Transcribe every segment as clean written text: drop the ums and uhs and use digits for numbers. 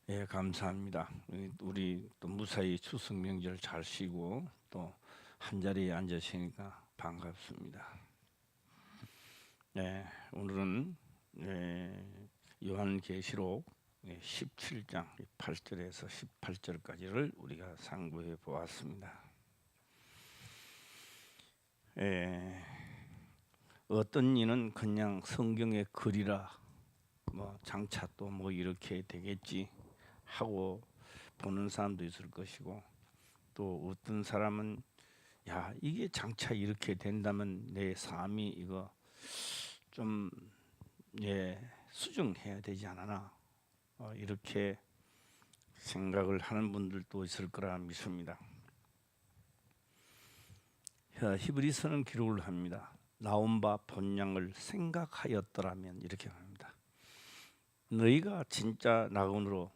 예, 감사합니다. 우리 또 무사히 추석 명절 잘 쉬고 또 한 자리에 앉으시니까 반갑습니다. 네, 오늘은 요한계시록 17장 8절에서 18절까지를 우리가 상고해 보았습니다. 어떤 이는 그냥 성경의 글이라 장차 또 이렇게 되겠지 하고 보는 사람도 있을 것이고, 또 어떤 사람은 야, 이게 장차 이렇게 된다면 내 삶이 이거 좀 수정해야 되지 않나, 이렇게 생각을 하는 분들도 있을 거라 믿습니다. 히브리서는 기록을 합니다. 나온 바 본향을 생각하였더라면 이렇게 합니다. 너희가 진짜 낙원으로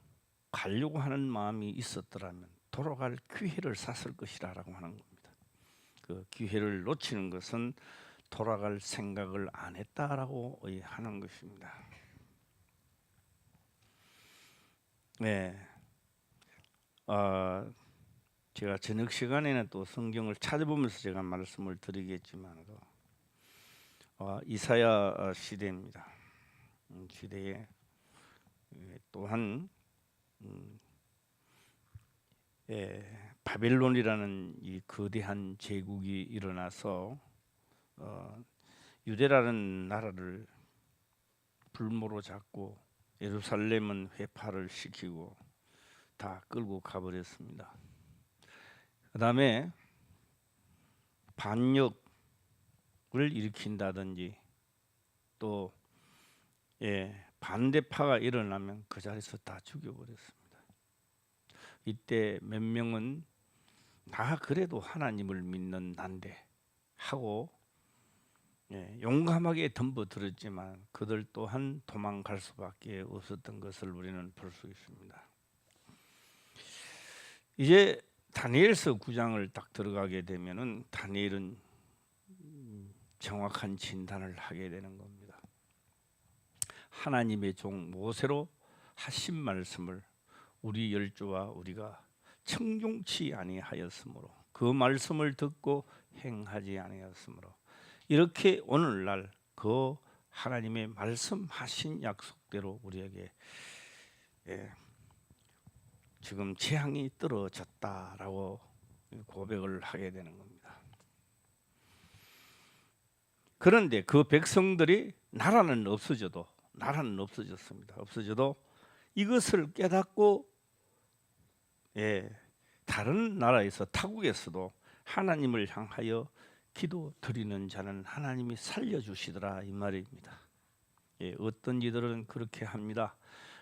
가려고 하는 마음이 있었더라면 돌아갈 기회를 샀을 것이라고 하는 겁니다. 그 기회를 놓치는 것은 돌아갈 생각을 안 했다라고 하는 것입니다. 네, 제가 저녁 시간에는 또 성경을 찾아보면서 제가 말씀을 드리겠지만, 이사야 시대입니다. 시대에 또한 바벨론이라는 이 거대한 제국이 일어나서 유대라는 나라를 불모로 잡고 예루살렘은 회파를 시키고 다 끌고 가버렸습니다. 그 다음에 반역을 일으킨다든지 또 반대파가 일어나면 그 자리에서 다 죽여버렸습니다. 이때 몇 명은 나 그래도 하나님을 믿는 난데 하고 용감하게 덤벼들었지만 그들 또한 도망갈 수밖에 없었던 것을 우리는 볼 수 있습니다. 이제 다니엘서 9장을 딱 들어가게 되면은 다니엘은 정확한 진단을 하게 되는 겁니다. 하나님의 종 모세로 하신 말씀을 우리 열조와 우리가 청종치 아니하였으므로, 그 말씀을 듣고 행하지 아니하였으므로, 이렇게 오늘날 그 하나님의 말씀하신 약속대로 우리에게 지금 재앙이 떨어졌다라고 고백을 하게 되는 겁니다. 그런데 그 백성들이 나라는 없어졌습니다. 없어져도 이것을 깨닫고 다른 나라에서 타국에서도 하나님을 향하여 기도 드리는 자는 하나님이 살려주시더라 이 말입니다. 어떤 이들은 그렇게 합니다.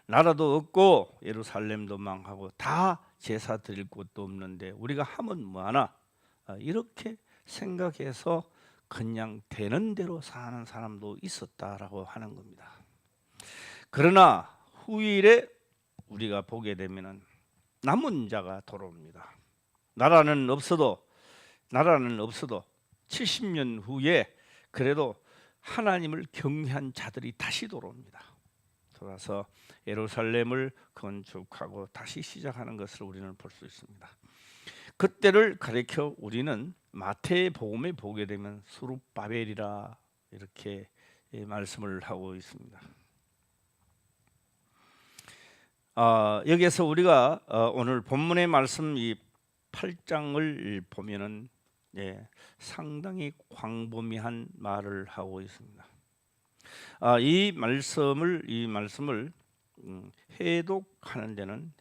나라도 없고 예루살렘도 망하고 다 제사 드릴 곳도 없는데 우리가 하면 뭐하나, 이렇게 생각해서 그냥 되는 대로 사는 사람도 있었다라고 하는 겁니다. 그러나 후일에 우리가 보게 되면은 남은 자가 돌아옵니다. 나라는 없어도 70년 후에 그래도 하나님을 경외한 자들이 다시 돌아옵니다. 돌아서 예루살렘을 건축하고 다시 시작하는 것을 우리는 볼 수 있습니다. 그때를 가리켜 우리는 마태복음에 보게 되면 수룹바벨이라 이렇게 말씀을 하고 있습니다. 여기에서 우리가 오늘 본문의 말씀 이 8장을 보면은 상당히 광범위한 말을 하고 있습니다. 이 말씀을 해독하는 데는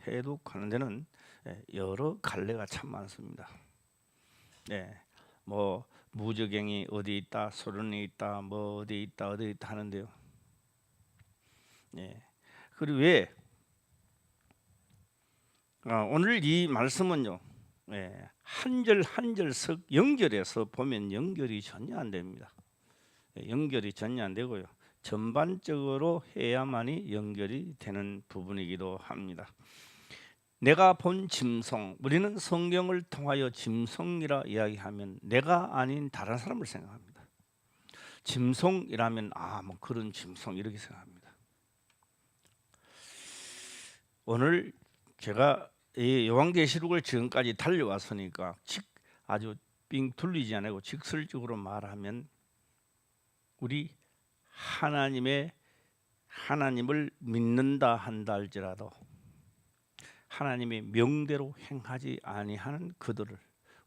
여러 갈래가 참 많습니다. 무저갱이 어디 있다, 소련이 있다, 어디 있다 하는데요. 그리고 왜 오늘 이 말씀은요, 한 절 한 절씩 연결해서 보면 연결이 전혀 안 됩니다. 연결이 전혀 안 되고요, 전반적으로 해야만이 연결이 되는 부분이기도 합니다. 내가 본 짐승, 우리는 성경을 통하여 짐승이라 이야기하면 내가 아닌 다른 사람을 생각합니다. 짐승이라면 그런 짐승 이렇게 생각합니다. 오늘 제가 이 요한계시록을 지금까지 달려왔으니까 아주 빙 둘리지 않고 직설적으로 말하면 우리 하나님을 믿는다 한다 할지라도 하나님의 명대로 행하지 아니하는 그들을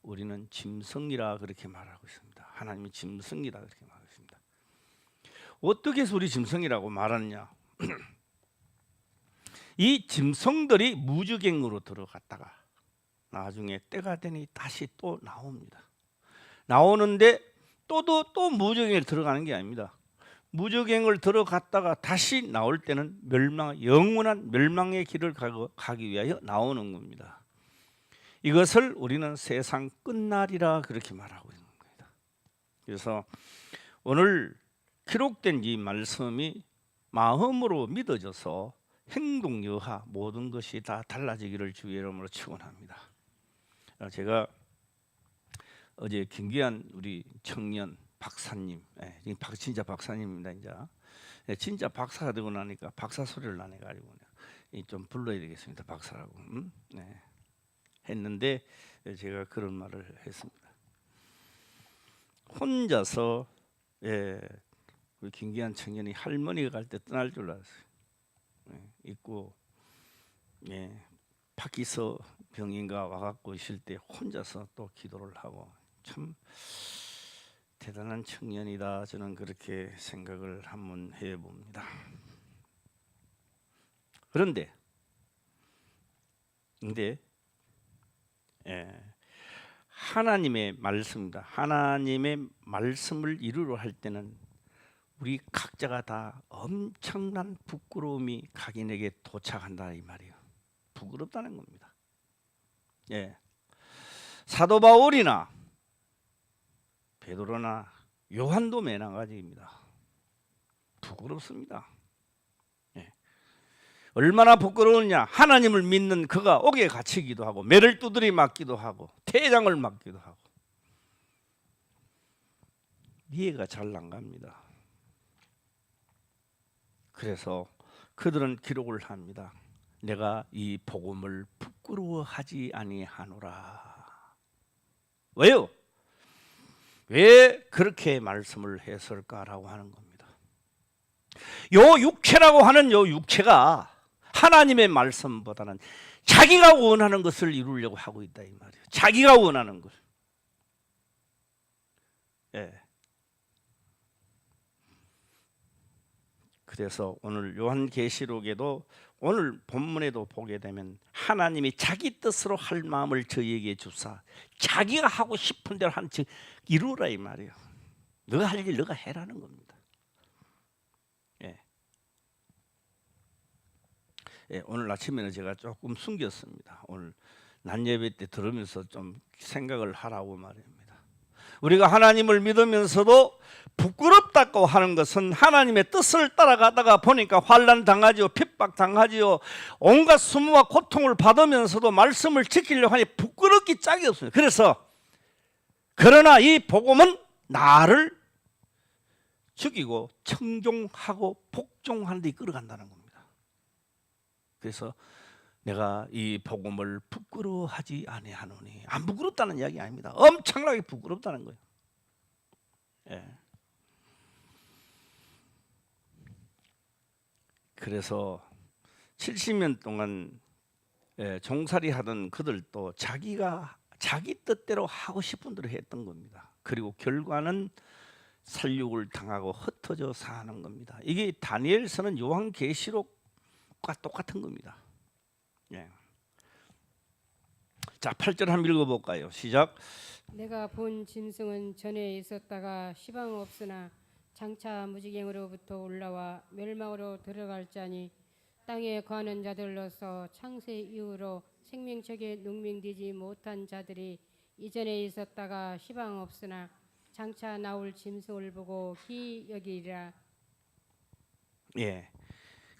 우리는 짐승이라 그렇게 말하고 있습니다. 하나님이 짐승이라 그렇게 말하고 있습니다. 어떻게 해서 우리 짐승이라고 말하느냐? 이 짐승들이 무주갱으로 들어갔다가 나중에 때가 되니 다시 또 나옵니다. 나오는데 또 무주갱에 들어가는 게 아닙니다. 무주갱을 들어갔다가 다시 나올 때는 영원한 멸망의 길을 가기 위하여 나오는 겁니다. 이것을 우리는 세상 끝날이라 그렇게 말하고 있는 겁니다. 그래서 오늘 기록된 이 말씀이 마음으로 믿어져서 행동 여하 모든 것이 다 달라지기를 주의 이름으로 축원합니다. 제가 어제 김기한 우리 청년 박사님, 진짜 박사님입니다. 이제 진짜 박사가 되고 나니까 박사 소리를 안 해가지고 좀 불러야 되겠습니다. 박사라고 했는데 제가 그런 말을 했습니다. 혼자서 우리 김기한 청년이 할머니가 갈 때 떠날 줄 알았어요. 있고 파키서 병인가 와갖고 있을 때 혼자서 또 기도를 하고 참 대단한 청년이다. 저는 그렇게 생각을 한번 해봅니다. 그런데 하나님의 말씀입니다. 하나님의 말씀을 이루려 할 때는 우리 각자가 다 엄청난 부끄러움이 각인에게 도착한다 이 말이에요. 부끄럽다는 겁니다. 사도 바울이나 베드로나 요한도 매너가지입니다. 부끄럽습니다. 얼마나 부끄러우냐? 하나님을 믿는 그가 옥에 갇히기도 하고 매를 두드리 맞기도 하고 태장을 맞기도 하고 이해가 잘 안 갑니다. 그래서 그들은 기록을 합니다. 내가 이 복음을 부끄러워하지 아니하노라. 왜요? 왜 그렇게 말씀을 했을까라고 하는 겁니다. 요 육체라고 하는 요 육체가 하나님의 말씀보다는 자기가 원하는 것을 이루려고 하고 있다 이 말이에요. 자기가 원하는 것. 그래서 오늘 요한계시록에도 오늘 본문에도 보게 되면 하나님이 자기 뜻으로 할 마음을 저희에게 주사 자기가 하고 싶은 대로 한 즉 이루라 이 말이에요. 너가 할 일 너가 해라는 겁니다. 오늘 아침에는 제가 조금 숨겼습니다. 오늘 낮 예배 때 들으면서 좀 생각을 하라고 말입니다. 우리가 하나님을 믿으면서도 부끄럽다고 하는 것은 하나님의 뜻을 따라가다가 보니까 환난 당하지요, 핍박 당하지요, 온갖 수모와 고통을 받으면서도 말씀을 지키려고 하니 부끄럽기 짝이 없습니다. 그래서 그러나 이 복음은 나를 죽이고 청종하고 복종하는 데 이끌어간다는 겁니다. 그래서 내가 이 복음을 부끄러워하지 아니하노니, 안 부끄럽다는 이야기 아닙니다. 엄청나게 부끄럽다는 거예요. 그래서 70년 동안 종살이 하던 그들도 자기 뜻대로 하고 싶은 대로 했던 겁니다. 그리고 결과는 살육을 당하고 흩어져 사는 겁니다. 이게 다니엘서는 요한계시록과 똑같은 겁니다. 자, 8절 한번 읽어볼까요? 시작. 내가 본 짐승은 전에 있었다가 시방 없으나 장차 무지갱으로부터 올라와 멸망으로 들어갈 자니 땅에 거하는 자들로서 창세 이후로 생명책에 농명되지 못한 자들이 이전에 있었다가 시방 없으나 장차 나올 짐승을 보고 기 여기리라.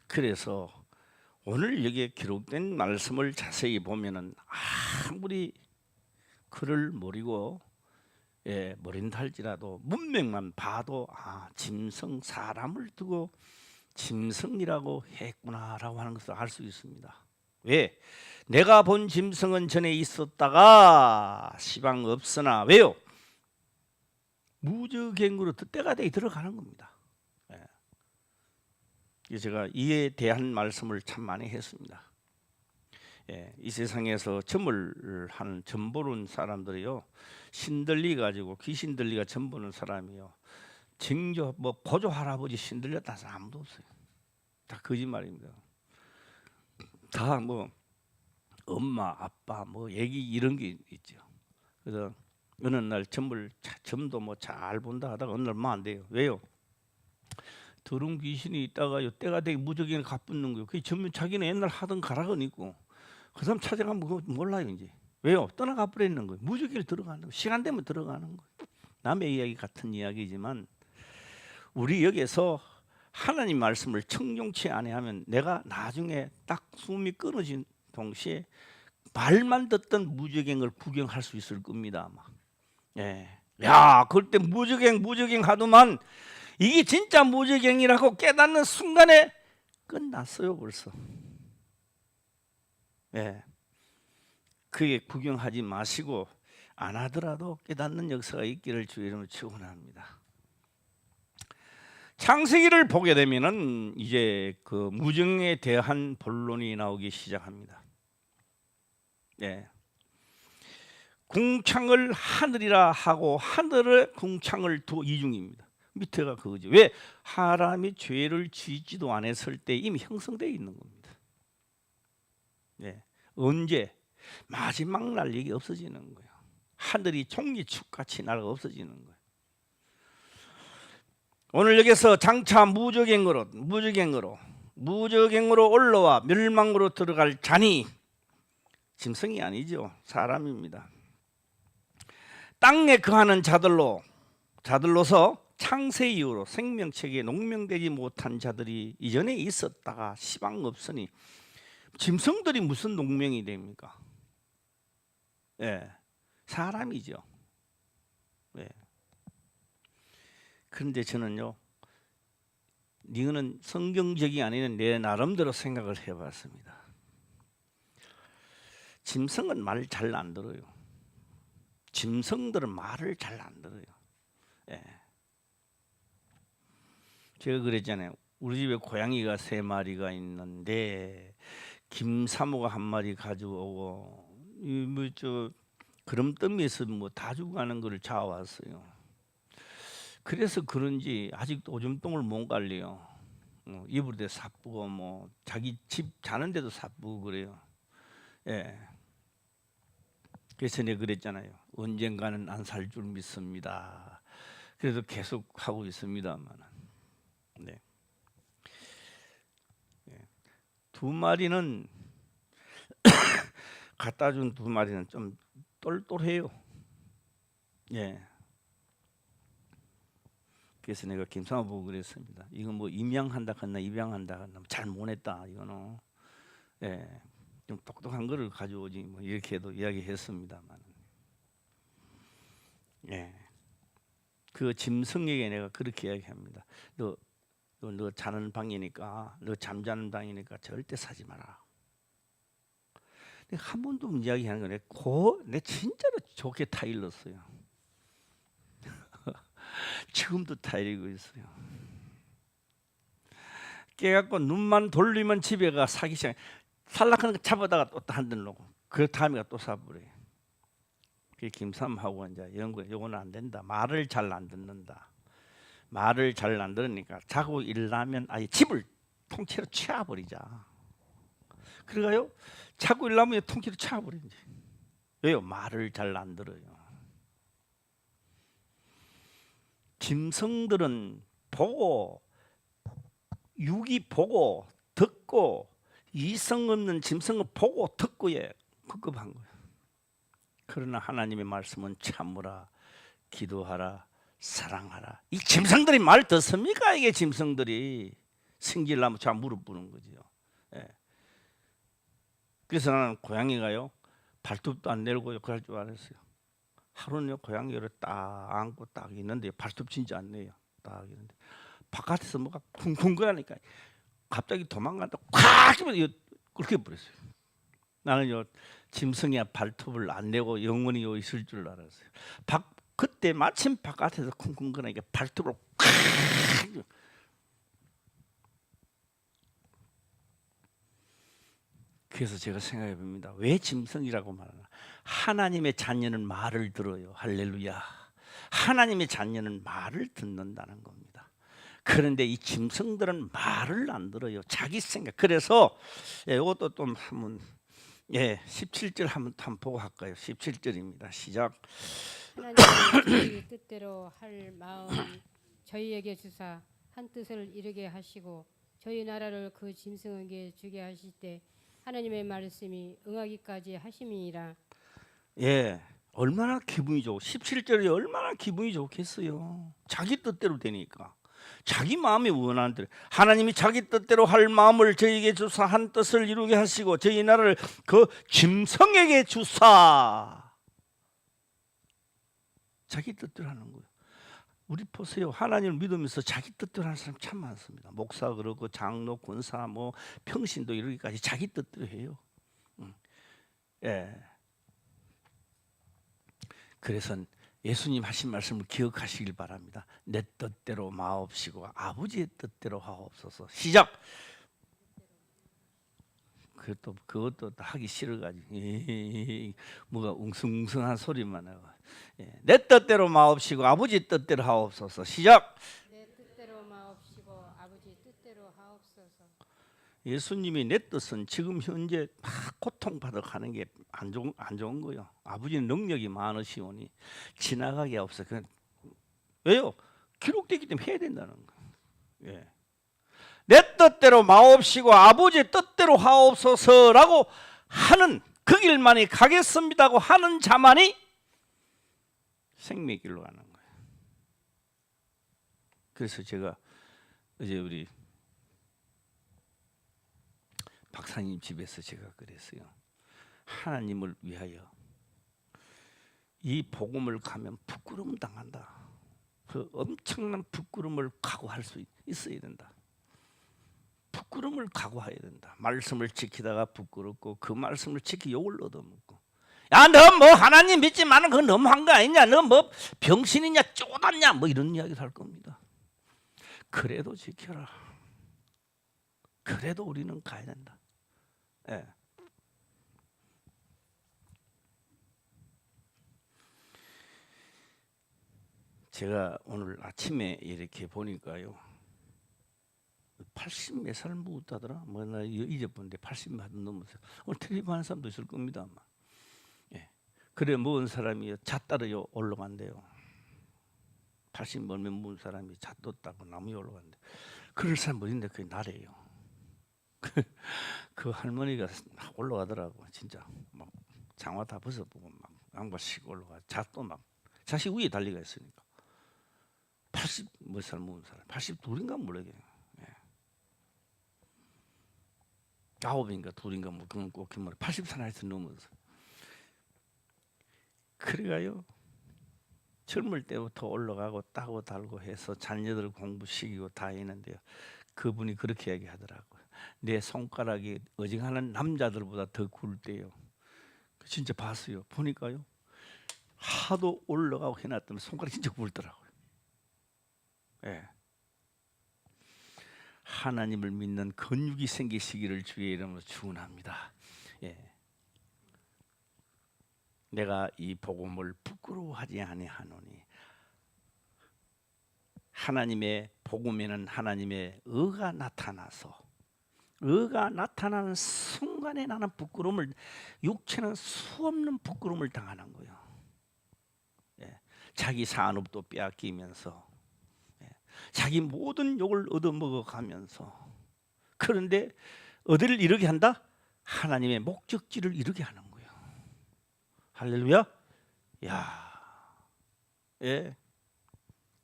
그래서 오늘 여기에 기록된 말씀을 자세히 보면은 아무리 글을 모르고 모른다 할지라도 문맥만 봐도 짐승, 사람을 두고 짐승이라고 했구나라고 하는 것을 알 수 있습니다. 왜? 내가 본 짐승은 전에 있었다가 시방 없으나 왜요? 무적행으로 때가 되게 들어가는 겁니다. 예. 제가 이에 대한 말씀을 참 많이 했습니다. 예, 이 세상에서 점을 하는 점 보는 사람들이요, 신들리 가지고 귀신 들리가 점 보는 사람이요, 증조 뭐 보조 할아버지 신들렸다 사람 아무도 없어요. 다 거짓말입니다. 다 뭐 엄마 아빠 뭐 얘기 이런 게 있죠. 그래서 어느 날 점도 뭐 잘 본다 하다가 어느 날 뭐 안 돼요. 왜요? 더러운 귀신이 있다가요 때가 되게 무적행을 갚는 거예요. 그 전면 자기는 옛날 하던 가락은 있고 그 사람 찾아가면 그거 몰라요 이제. 왜요? 떠나가 버리는 거예요. 무적행을 들어가는 거예요. 시간 되면 들어가는 거예요. 남의 이야기 같은 이야기지만 우리 여기서 하나님 말씀을 청종치 아니하면 내가 나중에 딱 숨이 끊어진 동시에 말만 듣던 무적행을 구경할 수 있을 겁니다 아마. 예. 야, 그때 무적행 하더만 이게 진짜 무적행이라고 깨닫는 순간에 끝났어요 벌써. 예. 그게 구경하지 마시고 안 하더라도 깨닫는 역사가 있기를 주의 이름으로 축원합니다. 창세기를 보게 되면은 이제 그 무정에 대한 본론이 나오기 시작합니다. 예. 궁창을 하늘이라 하고 하늘에 궁창을 두 이중입니다. 밑에가 그거죠. 왜? 사람이 죄를 지지도 않았을 때 이미 형성되어 있는 겁니다. 예. 언제? 마지막 날 이게 없어지는 거예요. 하늘이 종이축같이 날아 없어지는 거예요. 오늘 여기서 장차 무적행으로 올라와 멸망으로 들어갈 자니 짐승이 아니죠. 사람입니다. 땅에 거하는 자들로서 창세 이후로 생명체계에 농명되지 못한 자들이 이전에 있었다가 시방 없으니 짐승들이 무슨 농명이 됩니까? 예, 사람이죠. 예. 그런데 저는요, 이거는 성경적이 아닌 내 나름대로 생각을 해봤습니다. 짐승은 말 잘 안 들어요. 짐승들은 말을 잘 안 들어요. 예. 제가 그랬잖아요. 우리 집에 고양이가 3마리가 있는데 김사모가 1마리 가져오고 그럼더미에서 뭐 다 죽어가는 거를 잡아왔어요. 그래서 그런지 아직도 오줌똥을 못 갈래요. 이불 대 사쁘고 뭐 자기 집 자는데도 사쁘고 그래요. 예. 그래서 내가 그랬잖아요. 언젠가는 안 살 줄 믿습니다. 그래서 계속 하고 있습니다만, 네. 예. 2마리는 갖다 준 2마리는 좀 똘똘해요. 예. 그래서 내가 김상호 보고 그랬습니다. 이거 뭐 임양한다 했나 입양한다 했나 잘 못했다 이거는. 예. 좀 똑똑한 거를 가져오지 뭐 이렇게도 이야기했습니다만. 예. 그 짐승에게 내가 그렇게 이야기합니다. 너 자는 방이니까, 너 잠자는 방이니까 절대 사지 마라. 한 번도 이야기하는 거네. 내 진짜로 좋게 타일렀어요. 지금도 타일리고 있어요. 깨갖고 눈만 돌리면 집에 가 사기 시작해. 살락하는 거 잡아다가 또 한 대 놓고 그 다음에 또 사버려요. 그 김삼하고 이제 이런 거 요거는 안 된다. 말을 잘 안 듣는다. 말을 잘 안 들으니까 자고 일어나면 아예 집을 통째로 치워버리자. 그래가요 자고 일어나면 통째로 치워버리지. 왜요? 말을 잘 안 들어요. 짐승들은 보고 육이 보고 듣고 이성 없는 짐승은 보고 듣고에 급급한 거예요. 그러나 하나님의 말씀은 참으라, 기도하라, 사랑하라. 이 짐승들이 말 듣습니까? 이게 짐승들이 승질나면 자 무릎 꿇는 거죠. 예. 그래서 나는 고양이가요 발톱도 안 내리고 그럴 줄 알았어요. 하루는요 고양이를 딱 안고 딱 있는데 발톱 진짜 안 내요. 딱 있는데 바깥에서 뭐가 쿵쿵 거리니까 갑자기 도망간다 콱 하면 그렇게 버렸어요. 나는요 짐승의 발톱을 안 내고 영원히 요 있을 줄 알았어요. 그때 마침 바깥에서 쿵쿵거리니까 발톱을 콱. 그래서 제가 생각해 봅니다. 왜 짐승이라고 말하나? 하나님의 자녀는 말을 들어요. 할렐루야. 하나님의 자녀는 말을 듣는다는 겁니다. 그런데 이 짐승들은 말을 안 들어요. 자기 생각. 그래서 이것도 좀 한번 17절 한번 보고 할까요? 17절입니다. 시작. 하나님의 저희 뜻대로 할 마음 저희에게 주사 한 뜻을 이루게 하시고 저희 나라를 그 짐승에게 주게 하실 때 하나님의 말씀이 응하기까지 하심이니라. 예, 얼마나 기분이 좋고 17절이 얼마나 기분이 좋겠어요. 자기 뜻대로 되니까. 자기 마음이 원하는 대로 하나님이 자기 뜻대로 할 마음을 저희에게 주사 한 뜻을 이루게 하시고 저희 나라를 그 짐승에게 주사. 자기 뜻대로 하는 거예요. 우리 보세요. 하나님을 믿으면서 자기 뜻대로 하는 사람 참 많습니다. 목사 그렇고 장로, 권사, 뭐 평신도 이러기까지 자기 뜻대로 해요. 예. 그래서 예수님 하신 말씀을 기억하시길 바랍니다. 내 뜻대로 마옵시고 아버지의 뜻대로 하옵소서. 시작. 그것도 하기 싫어가지고 뭐가 웅성웅성한 소리만 하고 내 뜻대로 마옵시고 아버지 뜻대로 하옵소서. 시작. 내 뜻대로 마옵시고 아버지 뜻대로 하옵소서. 예수님이 내 뜻은 지금 현재 막 고통받아 가는 게 안 좋은 거예요. 아버지는 능력이 많으시오니 지나가게 없어. 왜요? 기록되기 때문에 해야 된다는 거예요. 예. 내 뜻대로 마옵시고 아버지 뜻대로 하옵소서라고 하는 그 길만이 가겠습니다고 하는 자만이 생명의 길로 가는 거예요. 그래서 제가 어제 우리 박사님 집에서 제가 그랬어요. 하나님을 위하여 이 복음을 가면 부끄러움 당한다. 그 엄청난 부끄러움을 각오할 수 있어야 된다. 부끄러움을 각오해야 된다. 말씀을 지키다가 부끄럽고 그 말씀을 지키 욕을 얻어먹고 야 너 뭐 하나님 믿지만은 그거 너무한 거 아니냐? 너 뭐 병신이냐? 쪼았냐? 뭐 이런 이야기를 할 겁니다. 그래도 지켜라. 그래도 우리는 가야 된다. 예. 제가 오늘 아침에 이렇게 보니까요. 80 몇 살 묻었다더라. 뭐 나 잊어본데 80 몇 넘었어요. 오늘 텔레비전 하는 사람도 있을 겁니다. 아마. 예. 그래 먹은 사람이 자 따라요 올라간대요. 80 멀면 먹은 사람이 자 떴다고 나무에 올라간대. 그럴 사람 어딘데 그게 나래요. 그 할머니가 올라가더라고. 진짜 막 장화 다 벗어보고 막 양발 씩 올라가. 잣도 막 자식 위에 달리가 있으니까 80 몇 살 먹은 사람 82인가 모르겠어요. 예. 9인가 2인가 뭐 그건 꼭 기말 80살 하여튼 넘어서 그래가요 젊을 때부터 올라가고 따고 달고 해서 자녀들 공부시키고 다 했는데요. 그분이 그렇게 얘기하더라고요. 내 손가락이 어징하는 남자들보다 더 굵대요. 진짜 봤어요. 보니까요. 하도 올라가고 해놨더니 손가락이 진짜 굵더라고요. 예. 하나님을 믿는 근육이 생기시기를 주의 이름으로 축원합니다. 예. 내가 이 복음을 부끄러워하지 아니하노니 하나님의 복음에는 하나님의 의가 나타나서 의가 나타나는 순간에 나는 부끄러움을 육체는 수없는 부끄러움을 당하는 거예요. 예. 자기 산업도 빼앗기면서 자기 모든 욕을 얻어먹어가면서 그런데 어디를 이루게 한다? 하나님의 목적지를 이루게 하는 거예요. 할렐루야. 야, 예.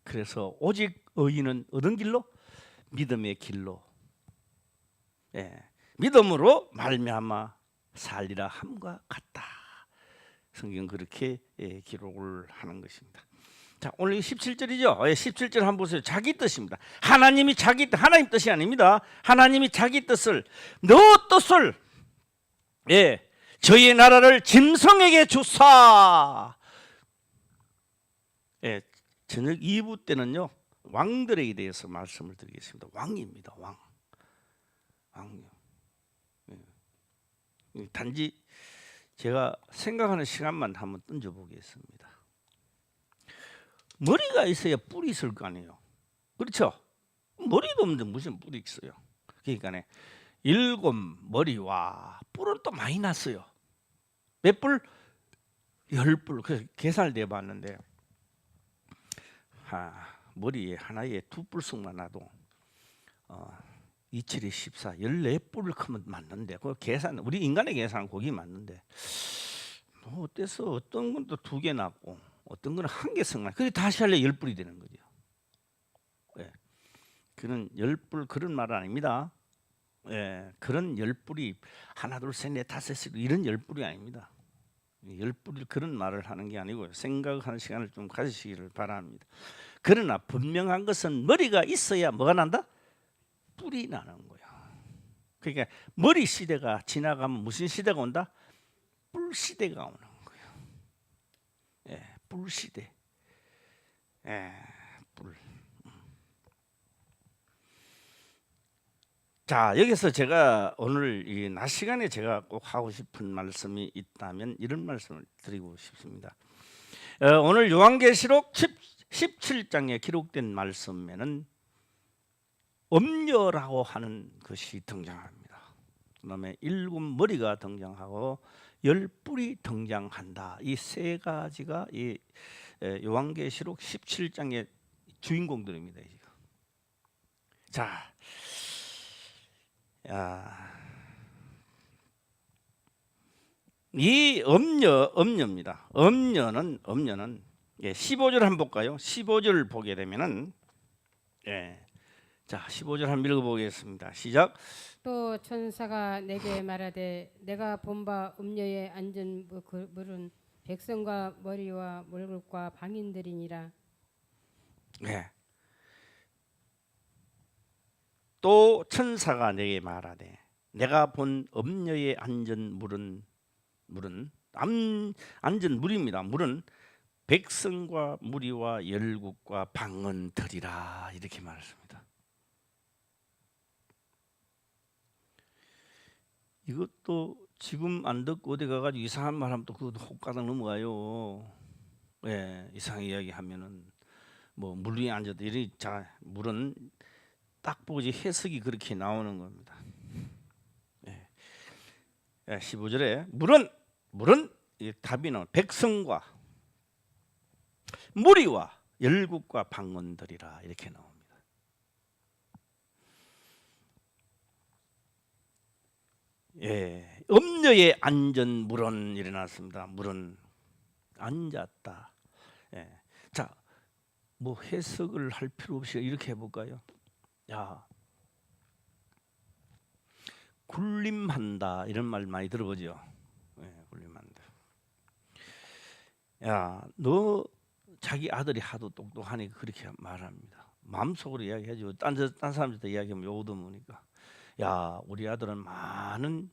그래서 오직 의인은 어떤 길로? 믿음의 길로. 예. 믿음으로 말미암아 살리라 함과 같다. 성경 그렇게 기록을 하는 것입니다. 자, 오늘 17절이죠. 17절 한번 보세요. 자기 뜻입니다. 하나님이 자기 뜻, 하나님 뜻이 아닙니다. 하나님이 자기 뜻을 너 뜻을 저희 나라를 짐승에게 주사. 예, 저녁 2부 때는요 왕들에 대해서 말씀을 드리겠습니다. 왕입니다. 왕요. 예. 단지 제가 생각하는 시간만 한번 던져보겠습니다. 머리가 있어야 뿔이 있을 거 아니에요. 그렇죠? 머리도 없는데 무슨 뿔이 있어요. 그러니까 7 머리와 뿔은 또 많이 났어요. 몇 뿔? 10뿔. 그래서 계산을 내봤는데 머리에 하나에 2뿔씩만 나도 27에 14, 14뿔을 크면 맞는데 그 계산 우리 인간의 계산은 거기 맞는데 뭐 어때서 어떤 건 또 2개 났고 어떤 건 1개씩만 그래 다시 할래 10뿔이 되는 거죠. 예. 그런 10뿔 그런 말은 아닙니다. 예, 그런 10뿔이 하나 둘 셋 넷 다섯 이런 10뿔이 아닙니다. 10뿔이 그런 말을 하는 게 아니고요. 생각하는 시간을 좀 가지시기를 바랍니다. 그러나 분명한 것은 머리가 있어야 뭐가 난다? 뿔이 나는 거예요. 그러니까 머리 시대가 지나가면 무슨 시대가 온다? 뿔 시대가 오는 거예요. 예, 뿔 시대. 예, 뿔. 자, 여기서 제가 오늘 이 낮 시간에 제가 꼭 하고 싶은 말씀이 있다면 이런 말씀을 드리고 싶습니다. 오늘 요한계시록 17장에 기록된 말씀에는 엄녀라고 하는 것이 등장합니다. 그다음에 7 머리가 등장하고 10 뿔이 등장한다. 이 세 가지가 이 요한계시록 17장의 주인공들입니다. 자, 이 엄녀입니다. 엄녀는 15절 한번 볼까요? 15절 보게 되면은 자 15절 한번 읽어보겠습니다. 시작. 또 천사가 내게 말하되 내가 본 바 음녀에 앉은 물은 백성과 머리와 몰골과 방인들이니라. 네. 또 천사가 내게 말하되 내가 본 엄녀에 앉은 물은 앉은 물입니다. 물은 백성과 무리와 열국과 방언들이라 이렇게 말했습니다. 이것도 지금 안 듣고 어디 가가지고 이상한 말 하면 또 그것도 혹가닥 넘어가요. 예, 이상한 이야기 하면은 뭐 물 위에 앉아도 이리 자 물은 딱 보지 해석이 그렇게 나오는 겁니다. 15절에 물은 답이 나온 백성과 무리와 열국과 방언들이라 이렇게 나옵니다. 엄녀에 앉은 물은 일어났습니다. 물은 앉았다. 자, 뭐 해석을 할 필요 없이 이렇게 해볼까요? 굴림한다 이런 말 많이 들어보죠. 굴림한다. 너 자기 아들이 하도 똑똑하니까 그렇게 말합니다. 마음속으로 이야기하죠. 딴 사람들한테 이야기하면 욕얻어먹으니까. 우리 아들은 많은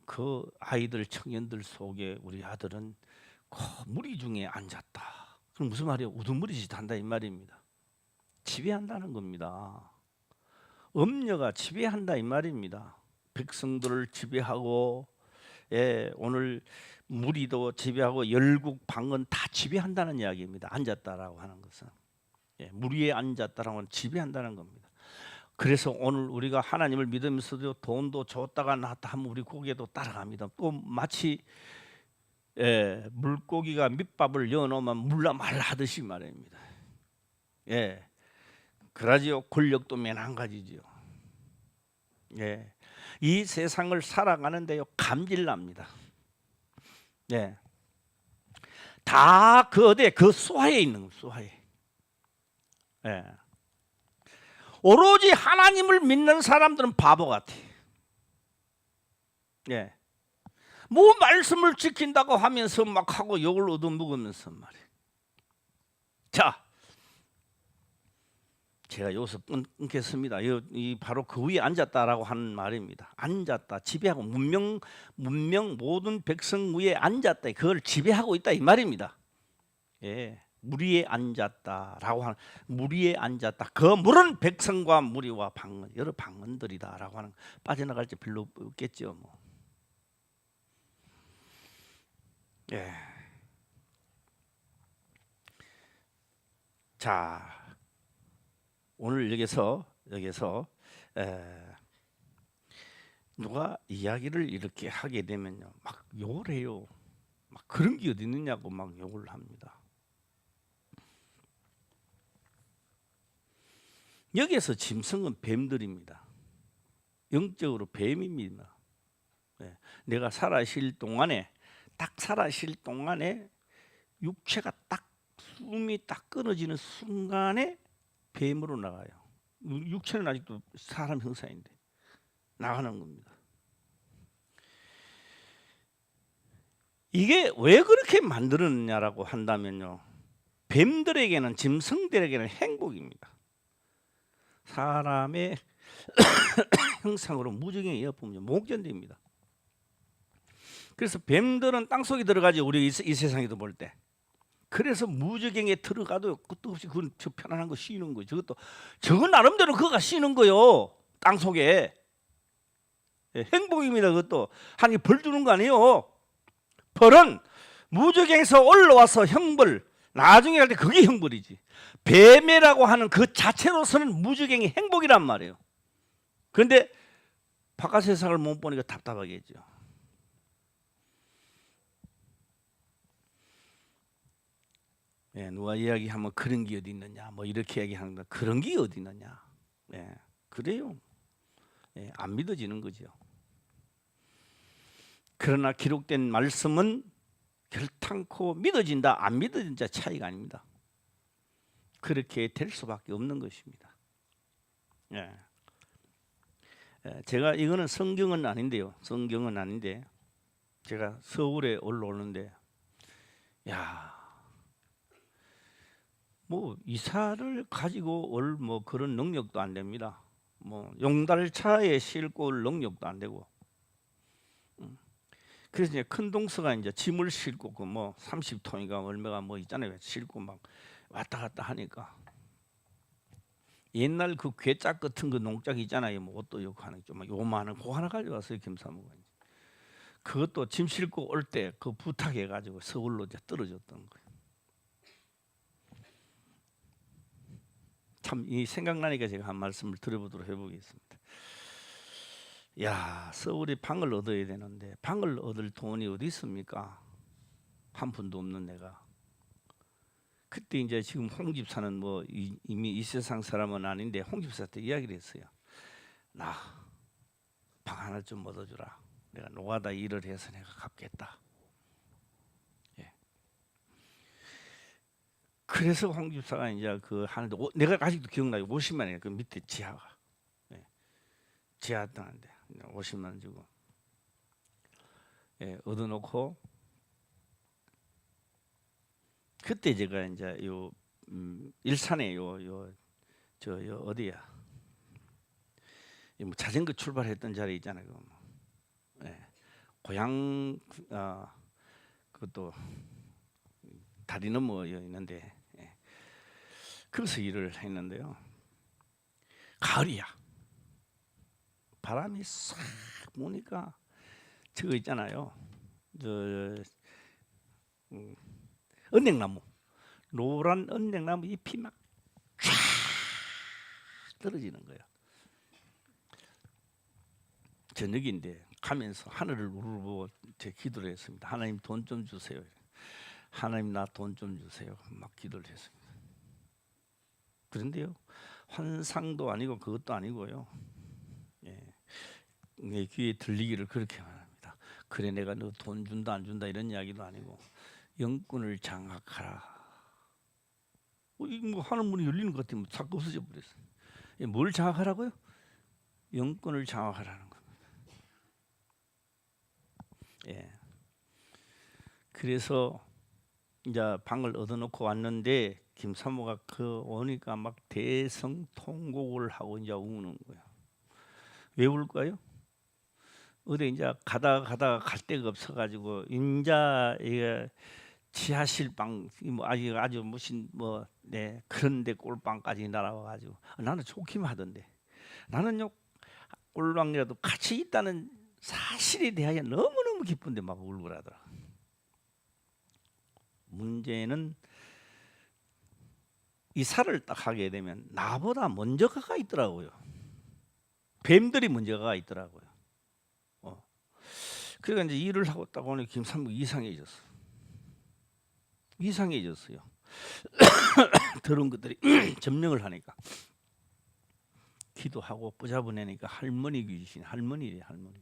그 아이들 청년들 속에 우리 아들은 그 무리 중에 앉았다. 그럼 무슨 말이에요? 우두머리짓 한다 이 말입니다. 지배한다는 겁니다. 엄녀가 지배한다 이 말입니다. 백성들을 지배하고 오늘 무리도 지배하고 열국 방언 다 지배한다는 이야기입니다. 앉았다라고 하는 것은 무리에 앉았다라고 하는 지배한다는 겁니다. 그래서 오늘 우리가 하나님을 믿으면서도 돈도 줬다가 놨다 하면 우리 고개도 따라갑니다. 또 마치 물고기가 밑밥을 여놓으면 물라 말라 하듯이 말입니다. 그러지요. 권력도 마찬가지지요. 이 세상을 살아가는데요 감질납니다. 다 그 수하에 있는 수하에. 오로지 하나님을 믿는 사람들은 바보 같아. 뭐 말씀을 지킨다고 하면서 막 하고 욕을 얻어먹으면서 말이야. 자, 제가 여기서 끊겠습니다. 이 바로 그 위에 앉았다라고 하는 말입니다. 앉았다, 지배하고 문명 모든 백성 위에 앉았다. 그걸 지배하고 있다 이 말입니다. 예, 무리에 앉았다라고 하는 무리에 앉았다. 그 물은 백성과 무리와 방언 여러 방언들이다라고 하는 빠져나갈 때 별로 없겠죠. 뭐. 예. 자. 오늘 여기서 누가 이야기를 이렇게 하게 되면요, 막 욕을 해요. 막 그런 게 어디 있느냐고 막 욕을 합니다. 여기에서 짐승은 뱀들입니다. 영적으로 뱀입니다. 네. 내가 살아실 동안에 육체가 딱 숨이 딱 끊어지는 순간에 뱀으로 나가요. 육체는 아직도 사람 형상인데 나가는 겁니다. 이게 왜 그렇게 만들었냐라고 한다면요, 뱀들에게는 짐승들에게는 행복입니다. 사람의 형상으로 무적행에 엿보면 목전됩니다. 그래서 뱀들은 땅속에 들어가지 우리 이 세상에도 볼 때. 그래서 무적행에 들어가도 끝도 없이 그건 저 편안한 거 쉬는 거예요. 저거 나름대로 그거가 쉬는 거요. 땅 속에. 예, 행복입니다. 그것도 하나님 벌 주는 거 아니에요. 벌은 무적행에서 올라와서 형벌, 나중에 갈 때 그게 형벌이지. 뱀이라고 하는 그 자체로서는 무적행이 행복이란 말이에요. 그런데 바깥 세상을 못 보니까 답답하겠죠. 예, 누가 이야기하면 그런 게 어디 있느냐, 뭐 이렇게 이야기하는 거, 그런 게 어디 있느냐. 예, 그래요. 예, 안 믿어지는 거죠. 그러나 기록된 말씀은 결탄코 믿어진다, 안 믿어진다 차이가 아닙니다. 그렇게 될 수밖에 없는 것입니다. 예. 제가 이거는 성경은 아닌데요. 성경은 아닌데 제가 서울에 올라오는데, 야. 뭐 이사를 가지고 올 뭐 그런 능력도 안 됩니다. 뭐 용달차에 싣고 올 능력도 안 되고. 그래서 이제 큰 동서가 이제 짐을 싣고 그 뭐 30톤인가 얼마가 뭐 있잖아요. 싣고 막 왔다 갔다 하니까 옛날 그 괴짝 같은 그 농짝 있잖아요. 뭐 옷도 요거 하나 좀 요만한 거 하나 가져왔어요. 겸사무가. 그것도 짐 싣고 올 때 그 부탁해 가지고 서울로 이제 떨어졌던 거예요. 참 이 생각나니까 제가 한 말씀을 드려보도록 해보겠습니다. 야, 서울에 방을 얻어야 되는데 방을 얻을 돈이 어디 있습니까? 한 푼도 없는 내가. 그때 이제 지금 홍 집사는 뭐 이미 이 세상 사람은 아닌데 홍 집사한테 이야기를 했어요. 나 방 하나 좀 얻어주라. 내가 노가다 일을 해서 내가 갚겠다. 예. 그래서 홍 집사가 이제 그 하는데 내가 아직도 기억나요. 50만 원이에요. 그 밑에 지하가. 예. 지하 땅인데 50만 원 주고 예, 얻어놓고 그때 제가 이제 요 일산에 저 어디야? 뭐 자전거 출발했던 자리 있잖아요. 예. 고향 그것도 다리 넘어 있는데 예. 거기서 일을 했는데요. 가을이야. 바람이 싹 부니까 저거 있잖아요. 은행나무, 노란 은행나무 잎이 막 쫙 떨어지는 거예요. 저녁인데 가면서 하늘을 우르르 제 기도를 했습니다. 하나님 돈 좀 주세요. 하나님 나 돈 좀 주세요. 막 기도를 했습니다. 그런데요, 환상도 아니고 그것도 아니고요. 예, 내 귀에 들리기를 그렇게 말합니다. 그래 내가 너 돈 준다 안 준다 이런 이야기도 아니고 영권을 장악하라. 뭐 하는 문이 열리는 것 같으면 자꾸 없어져 버렸어요. 뭘 장악하라고요? 영권을 장악하라는 겁니다. 예. 그래서 이제 방을 얻어놓고 왔는데 김사모가 그 오니까 막 대성통곡을 하고 이제 우는 거야. 왜 울까요? 어디 이제 가다가 갈 데가 없어가지고 인자 이게 지하실 방뭐 아주 무슨 뭐 그런데 꼴방까지 날아와가지고 나는 좋기만 하던데 나는요 꼴방이라도 같이 있다는 사실에 대하여 너무너무 기쁜데 막 울고 그러더라. 문제는 이사를 딱 하게 되면 나보다 먼저 가가 있더라고요. 뱀들이 먼저 가가 있더라고요. 그러니까 이제 일을 하고 딱 오니 김삼국 이상해졌어요. 더러운 것들이 점령을 하니까 기도하고 뿌잡아내니까 할머니 귀신, 할머니래 할머니.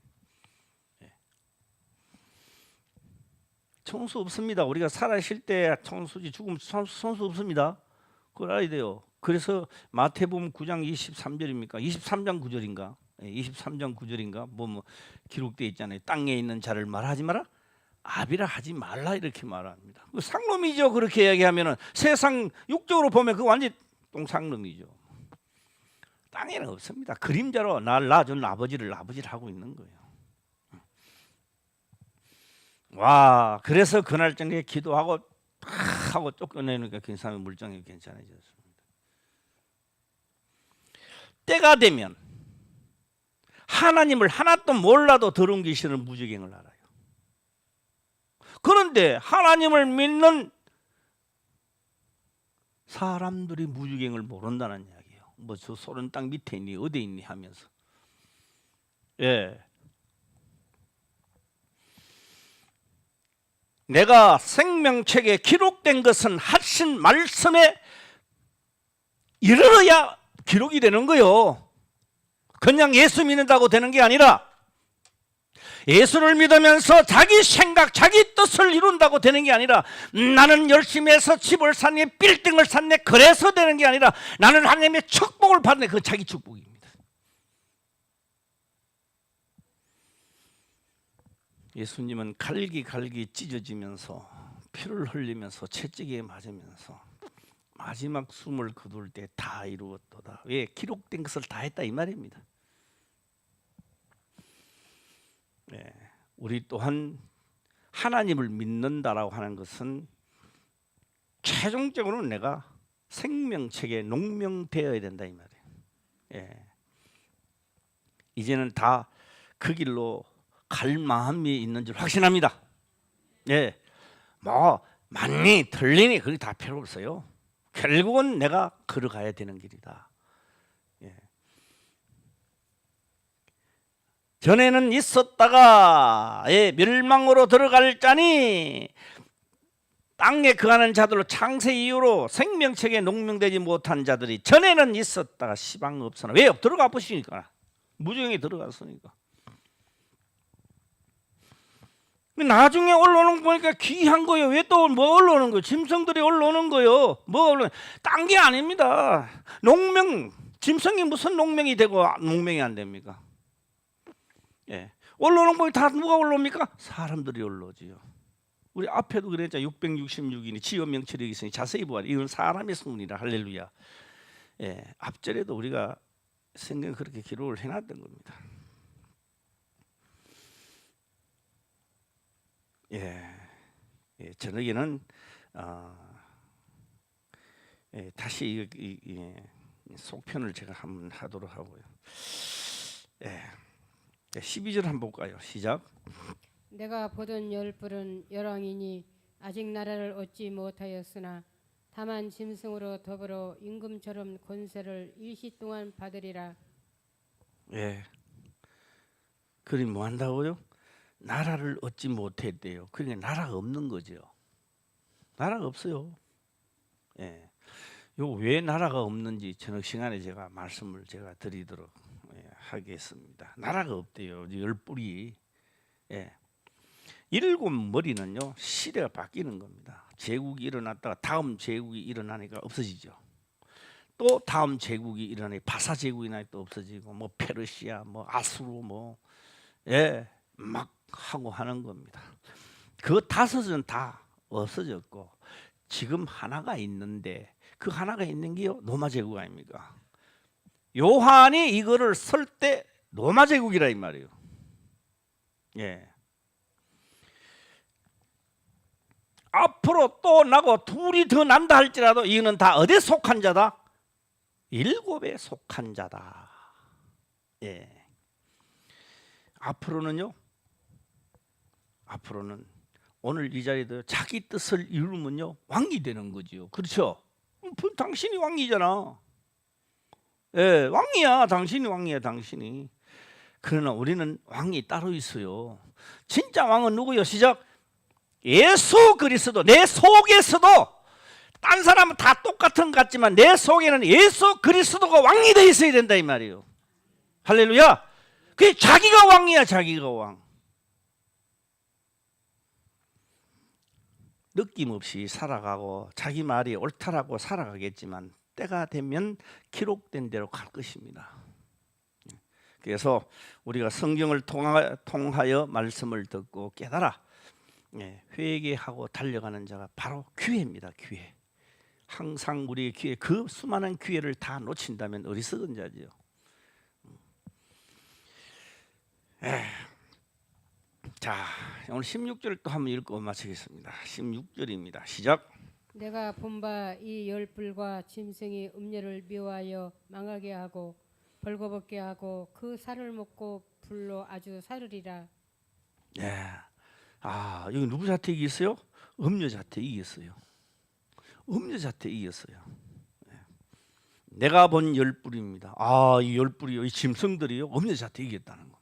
총수 없습니다. 우리가 살아있을 때 총수지 죽으면 총수 없습니다. 그걸 알아야 돼요. 그래서 마태복음 9장 23절입니까? 23장 9절인가? 23장 9절인가? 뭐 기록되어 있잖아요. 땅에 있는 자를 말하지 마라. 아비라 하지 말라 이렇게 말합니다. 그 상놈이죠. 그렇게 이야기하면은 세상 육적으로 보면 그 완전 똥상놈이죠. 땅에는 없습니다. 그림자로 날 낳아준 아버지를 하고 있는 거예요. 와, 그래서 그날 저녁에 기도하고 하고 쫓겨내니까 김삼의 물정이 괜찮아졌습니다. 때가 되면 하나님을 하나도 몰라도 더러운 귀신은 무지갱을 알아요. 그런데 하나님을 믿는 사람들이 무지갱을 모른다는 이야기예요. 뭐 저 소련 땅 밑에 있니 어디 있니 하면서. 내가 생명책에 기록된 것은 하신 말씀에 이르러야 기록이 되는 거요. 그냥 예수 믿는다고 되는 게 아니라 예수를 믿으면서 자기 생각, 자기 뜻을 이룬다고 되는 게 아니라 나는 열심히 해서 집을 샀네, 빌딩을 샀네, 그래서 되는 게 아니라 나는 하나님의 축복을 받네, 그 자기 축복입니다. 예수님은 갈기 찢어지면서 피를 흘리면서 채찍에 맞으면서 마지막 숨을 거둘 때 다 이루었도다. 왜? 기록된 것을 다 했다 이 말입니다. 우리 또한 하나님을 믿는다라고 하는 것은 최종적으로는 내가 생명책에 농명되어야 된다 이 말이에요. 이제는 다 그 길로 갈 마음이 있는 줄 확신합니다. 뭐 맞니 틀리니 그게 다 필요 없어요. 결국은 내가 걸어가야 되는 길이다. 전에는 있었다가 멸망으로 들어갈 자니 땅에 거하는 자들로 창세 이후로 생명책에 농명되지 못한 자들이 전에는 있었다가 시방 없으나 왜요? 들어가 보시니까 무정에 들어갔으니까. 나중에 올라오는 거 보니까 귀한 거예요. 왜 또 뭐 올라오는 거예요? 짐승들이 올라오는 거예요. 뭐 올라오는 딴 게 아닙니다. 농명, 짐승이 무슨 농명이 되고 농명이 안 됩니까? 올라오는 거 다 누가 올라옵니까? 사람들이 올라오지요. 우리 앞에도 그랬죠. 666인이 지연명철이 있으니 자세히 보아. 이건 사람의 성분이라 할렐루야. 앞절에도 우리가 성경 그렇게 기록을 해놨던 겁니다. 저녁에는 다시 이 속편을 제가 한번 하도록 하고요. 12절 한번 볼까요? 시작. 내가 보던 열불은 열왕이니 아직 나라를 얻지 못하였으나 다만 짐승으로 더불어 임금처럼 권세를 일시 동안 받으리라. 그리 뭐 한다고요? 나라를 얻지 못했대요. 그러니까 나라가 없는 거죠. 나라가 없어요. 요 왜 나라가 없는지 저녁 시간에 제가 말씀을 제가 드리도록 하겠습니다. 나라가 없대요. 열뿔이. 일곱 머리는요 시대가 바뀌는 겁니다. 제국이 일어났다가 다음 제국이 일어나니까 없어지죠. 또 다음 제국이 일어나니 바사 제국이 나니 또 없어지고 뭐 페르시아 뭐 아수르 뭐 막 하고 하는 겁니다. 그 다섯은 다 없어졌고 지금 하나가 있는데 그 하나가 있는 게요 로마 제국 아닙니까? 요한이 이거를 쓸 때 로마 제국이라 이 말이에요. 예. 앞으로 또 나고 둘이 더 난다 할지라도 이거는 다 어디에 속한 자다? 일곱에 속한 자다. 예. 앞으로는 오늘 이 자리도 자기 뜻을 이루면요 왕이 되는 거지요. 그렇죠? 당신이 왕이잖아. 예, 왕이야. 당신이 왕이야. 당신이. 그러나 우리는 왕이 따로 있어요. 진짜 왕은 누구요? 시작. 예수 그리스도. 내 속에서도 딴 사람은 다 똑같은 것 같지만 내 속에는 예수 그리스도가 왕이 돼 있어야 된다 이 말이에요. 할렐루야. 그게 자기가 왕이야. 자기가 왕. 느낌 없이 살아가고 자기 말이 옳다라고 살아가겠지만 때가 되면 기록된 대로 갈 것입니다. 그래서 우리가 성경을 통하여 말씀을 듣고 깨달아 회개하고 달려가는 자가 바로 기회입니다. 기회. 항상 우리의 기회, 그 수많은 기회를 다 놓친다면 어리석은 자지요. 자, 오늘 16절을 또 한번 읽고 마치겠습니다. 16절입니다. 시작. 내가 본 바 이 열불과 짐승이 음녀를 미워하여 망하게 하고 벌거벗게 하고 그 살을 먹고 불로 아주 사르리라. 예. 아, 여기 누구 자태 이겼어요? 음녀 자태 이겼어요. 음녀 자태 이겼어요. 내가 본 열불입니다. 아, 이 열불이요, 이 짐승들이요, 음녀 자태 이겼다는 겁니다.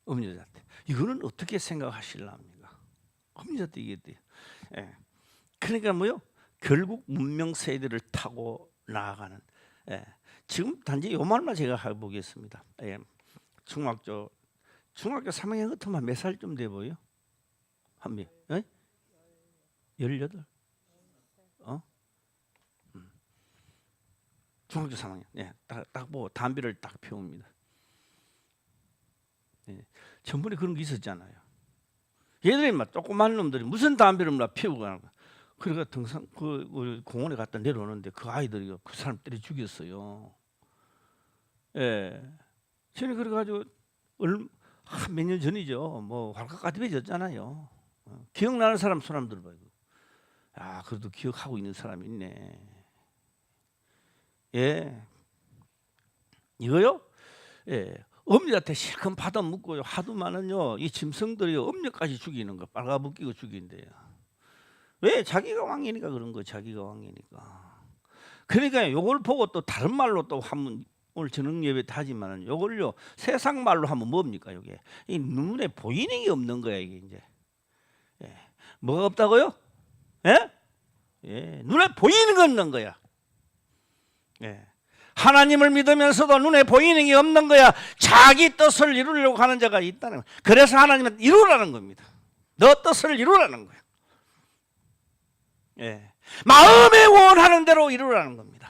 음녀 자태. 이거는 어떻게 생각하실랍니까? 음녀 자태 이겼대요. 예. 그러니까 뭐요? 결국 문명 세대를 타고 나아가는. 예. 지금 단지 요 말만 제가 해보겠습니다. 예. 중학교 3학년 같으면 몇 살쯤 돼 보여? 한 명? 예? 18? 중학교 3학년. 예. 딱 보고 담배를 딱 피웁니다. 예. 전번에 그런 게 있었잖아요. 얘들이 막 조그만 놈들이 무슨 담배를 막 피우고 가는 거야. 그래가 등산 그 공원에 갔다 내려오는데 그 아이들이 그 사람 때려 죽였어요. 예. 저는 그래가지고 몇 년 전이죠. 뭐 활각가득해졌잖아요. 기억나는 사람 손 한번 들어봐요. 아, 그래도 기억하고 있는 사람이 있네. 예. 이거요? 예. 음녀한테 실컷 받아 묻고요. 하도만은요, 이 짐승들이 음녀까지 죽이는 거, 빨가벗기고 죽인대요. 왜? 자기가 왕이니까 그런 거, 자기가 왕이니까. 그러니까 요걸 보고 또 다른 말로 또 한번 오늘 저녁 예배 하지만은 요걸요 세상 말로 하면 뭡니까? 요게 이 눈에 보이는 게 없는 거야 이게 이제. 예. 뭐가 없다고요? 예? 예. 눈에 보이는 게 없는 거야. 예. 하나님을 믿으면서도 눈에 보이는 게 없는 거야. 자기 뜻을 이루려고 하는 자가 있다는 거야. 그래서 하나님은 이루라는 겁니다. 너 뜻을 이루라는 거야. 예. 마음에 원하는 대로 이루라는 겁니다.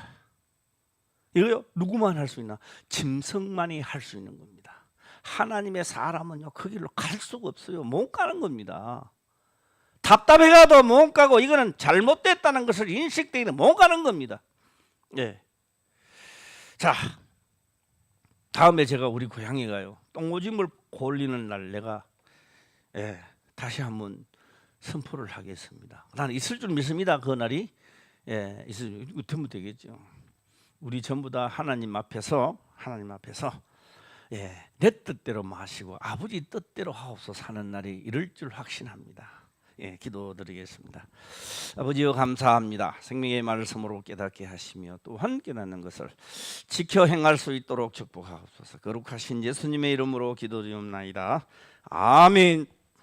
이거요 누구만 할 수 있나? 짐승만이 할 수 있는 겁니다. 하나님의 사람은요 그 길로 갈 수가 없어요. 못 가는 겁니다. 답답해가도 못 가고 이거는 잘못됐다는 것을 인식되기는 못 가는 겁니다. 예. 자, 다음에 제가 우리 고향에 가요. 똥오줌을 골리는 날 내가 다시 한번 선포를 하겠습니다. 나는 있을 줄 믿습니다. 그 날이 있을 줄 되면 되겠죠. 우리 전부 다 하나님 앞에서 내 뜻대로 마시고 아버지 뜻대로 하옵소서 하는 날이 이럴 줄 확신합니다. 기도드리겠습니다. 아버지여 감사합니다. 생명의 말씀으로 깨닫게 하시며 또한 깨닫는 것을 지켜 행할 수 있도록 축복하옵소서. 거룩하신 예수님의 이름으로 기도드리옵나이다. 아멘.